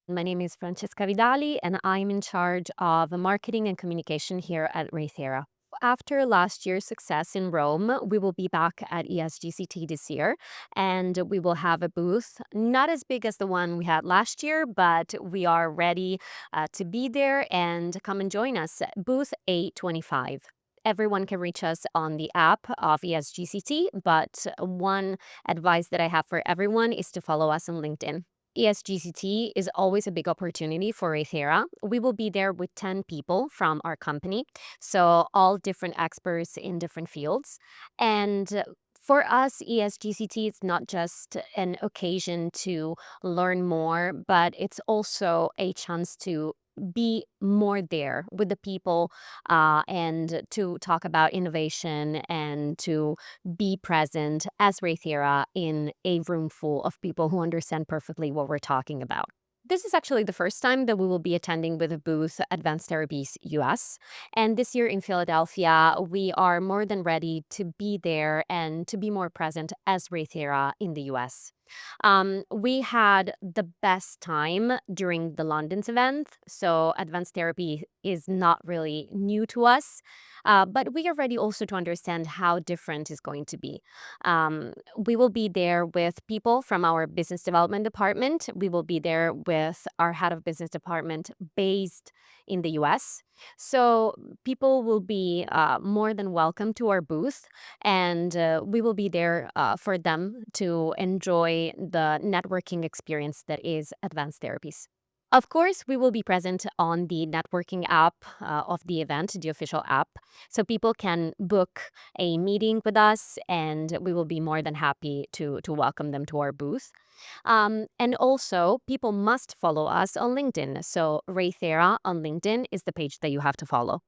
My name is Francesca Vidali, and I'm in charge of marketing and communication here at ReiThera. After last year's success in Rome, we will be back at ESGCT this year, and we will have a booth, not as big as the one we had last year, but we are ready to be there and come and join us. Booth 825. Everyone can reach us on the app of ESGCT, but one advice that I have for everyone is to follow us on LinkedIn. ESGCT is always a big opportunity for ReiThera. We will be there with 10 people from our company, so all different experts in different fields. And for us, ESGCT is not just an occasion to learn more, but it's also a chance to be more there with the people and to talk about innovation and to be present as ReiThera in a room full of people who understand perfectly what we're talking about. This is actually the first time that we will be attending with a booth Advanced Therapies US. And this year in Philadelphia, we are more than ready to be there and to be more present as ReiThera in the US. We had the best time during the London's event, so advanced therapy is not really new to us, but we are ready also to understand how different it's going to be. We will be there with people from our business development department. We will be there with our head of business department based in the US. So people will be more than welcome to our booth, and we will be there for them to enjoy the networking experience that is advanced therapies. Of course, we will be present on the networking app of the event, the official app, so people can book a meeting with us, and we will be more than happy to welcome them to our booth. And also, people must follow us on LinkedIn. So, ReiThera on LinkedIn is the page that you have to follow.